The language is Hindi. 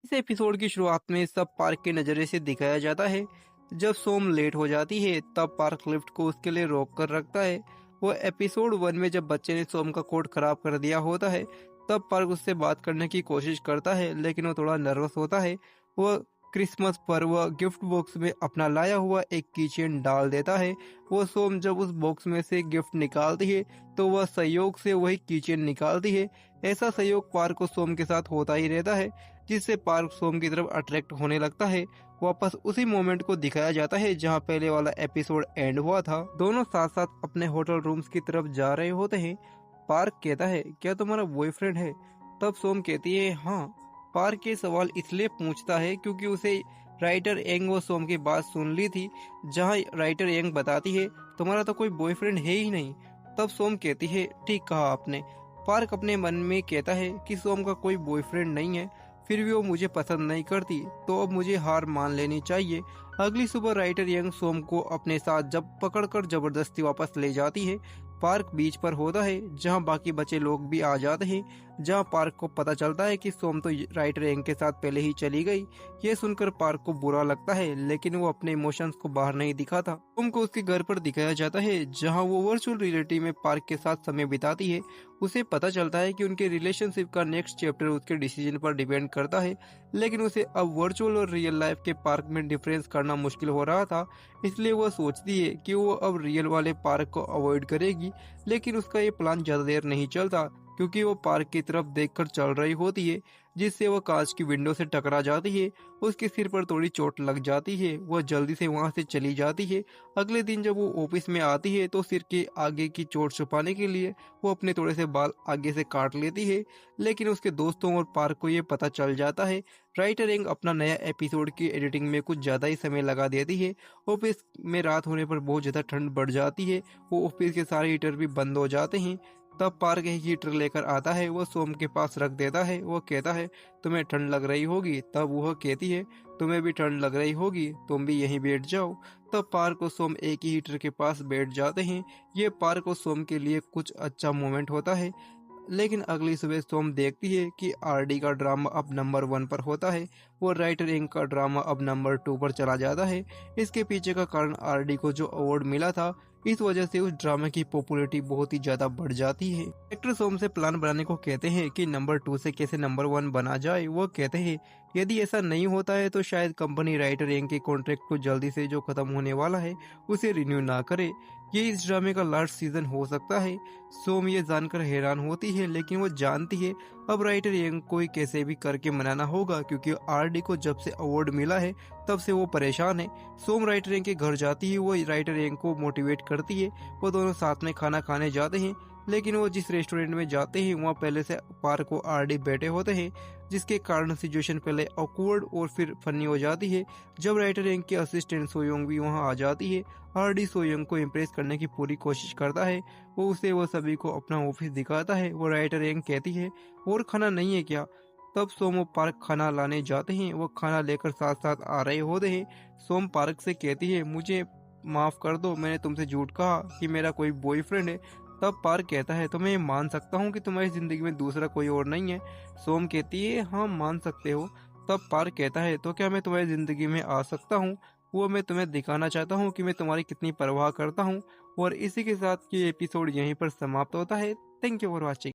इस एपिसोड की शुरुआत में सब पार्क के नज़रिए से दिखाया जाता है। जब सोम लेट हो जाती है तब पार्क लिफ्ट को उसके लिए रोक कर रखता है। वो एपिसोड 1 में जब बच्चे ने सोम का कोट खराब कर दिया होता है तब पार्क उससे बात करने की कोशिश करता है, लेकिन वो थोड़ा नर्वस होता है। वो क्रिसमस पर वह गिफ्ट बॉक्स में अपना लाया हुआ एक कीचेन डाल देता है। वो सोम जब उस बॉक्स में से गिफ्ट निकालती है तो वह सहयोग से वही कीचेन निकालती है। ऐसा सहयोग पार्क को सोम के साथ होता ही रहता है, जिससे पार्क सोम की तरफ अट्रैक्ट होने लगता है। वापस उसी मोमेंट को दिखाया जाता है जहां पहले वाला एपिसोड एंड हुआ था। दोनों साथ साथ अपने होटल रूम्स की तरफ जा रहे होते हैं। पार्क कहता है, क्या तुम्हारा बॉयफ्रेंड है? तब सोम कहती है, हाँ। पार्क ये सवाल इसलिए पूछता है क्योंकि उसे राइटर एंग वो सोम की बात सुन ली थी, जहां राइटर एंग बताती है, तुम्हारा तो कोई बॉयफ्रेंड है ही नहीं। तब सोम कहती है, ठीक कहा आपने। पार्क अपने मन में कहता है कि सोम का कोई बॉयफ्रेंड नहीं है, फिर भी वो मुझे पसंद नहीं करती, तो अब मुझे हार मान लेनी चाहिए। अगली सुबह राइटर यंग सोम को अपने साथ जब पकड़कर जबरदस्ती वापस ले जाती है। पार्क बीच पर होता है जहां बाकी बचे लोग भी आ जाते हैं। जहां पार्क को पता चलता है कि सोम तो राइटर यंग के साथ पहले ही चली गई। ये सुनकर पार्क को बुरा लगता है, लेकिन वो अपने इमोशंस को बाहर नहीं दिखाता। सोम को उसके घर पर दिखाया जाता है जहां वो वर्चुअल रियलिटी में पार्क के साथ समय बिताती है। उसे पता चलता है कि उनके रिलेशनशिप का नेक्स्ट चैप्टर उसके डिसीजन पर डिपेंड करता है, लेकिन उसे अब वर्चुअल और रियल लाइफ के पार्क में डिफरेंस करना मुश्किल हो रहा था। इसलिए वह सोचती है कि वो अब रियल वाले पार्क को अवॉइड करेगी, लेकिन उसका ये प्लान ज्यादा देर नहीं चलता, क्योंकि वो पार्क की तरफ देखकर चल रही होती है, जिससे वह कांच की विंडो से टकरा जाती है। उसके सिर पर थोड़ी चोट लग जाती है। वह जल्दी से वहां से चली जाती है। अगले दिन जब वो ऑफिस में आती है तो सिर के आगे की चोट छुपाने के लिए वो अपने थोड़े से बाल आगे से काट लेती है, लेकिन उसके दोस्तों और पार्क को ये पता चल जाता है। राइटर एंग अपना नया एपिसोड की एडिटिंग में कुछ ज्यादा ही समय लगा देती है। ऑफिस में रात होने पर बहुत ज्यादा ठंड बढ़ जाती है। वो ऑफिस के सारे हीटर भी बंद हो जाते हैं। तब पार्क एक हीटर लेकर आता है, वो सोम के पास रख देता है। वो कहता है, तुम्हें ठंड लग रही होगी। तब वह कहती है, तुम्हें भी ठंड लग रही होगी, तुम भी यहीं बैठ जाओ। तब पार्क और सोम एक ही हीटर के पास बैठ जाते हैं। ये पार्क और सोम के लिए कुछ अच्छा मोमेंट होता है, लेकिन अगली सुबह सोम देखती है कि आरडी का ड्रामा अब नंबर 1 पर होता है। वो राइटर इंक का ड्रामा अब नंबर 2 पर चला जाता है। इसके पीछे का कारण आरडी को जो अवार्ड मिला था, इस वजह से उस ड्रामा की पॉपुलैरिटी बहुत ही ज्यादा बढ़ जाती है। एक्टर सोम से प्लान बनाने को कहते हैं कि नंबर 2 से कैसे नंबर 1 बना जाए। वो कहते हैं, यदि ऐसा नहीं होता है तो शायद कंपनी राइटर इंक के कॉन्ट्रैक्ट को जल्दी से जो खत्म होने वाला है उसे रिन्यू ना करे। ये इस ड्रामे का लास्ट सीजन हो सकता है। सोम ये जानकर हैरान होती है, लेकिन वो जानती है अब राइटर यंग को ही कैसे भी करके मनाना होगा, क्योंकि आरडी को जब से अवार्ड मिला है तब से वो परेशान है। सोम राइटर यंग के घर जाती है। वो राइटर यंग को मोटिवेट करती है। वो दोनों साथ में खाना खाने जाते हैं, लेकिन वो जिस रेस्टोरेंट में जाते हैं वहाँ पहले से पार्क और आरडी बैठे होते हैं, जिसके कारण सिचुएशन पहले ऑकवर्ड और फिर फनी हो जाती है। जब राइटर यंग की असिस्टेंट सोयोंग भी वहाँ आ जाती है, आरडी सोयोंग को इम्प्रेस करने की पूरी कोशिश करता है। वो सभी को अपना ऑफिस दिखाता है। वो राइटर यंग कहती है, और खाना नहीं है क्या? तब सोम और पार्क खाना लाने जाते हैं। वो खाना लेकर साथ साथ आ रहे होते हैं। सोम पार्क से कहती है, मुझे माफ कर दो, मैंने तुमसे झूठ कहा कि मेरा कोई बॉयफ्रेंड है। तब पार्क कहता है, तो मैं मान सकता हूँ कि तुम्हारी जिंदगी में दूसरा कोई और नहीं है? सोम कहती है, हाँ मान सकते हो। तब पार्क कहता है, तो क्या मैं तुम्हारी जिंदगी में आ सकता हूँ? वो मैं तुम्हें दिखाना चाहता हूँ कि मैं तुम्हारी कितनी परवाह करता हूँ। और इसी के साथ ये एपिसोड यहीं पर समाप्त होता है। Thank you for watching.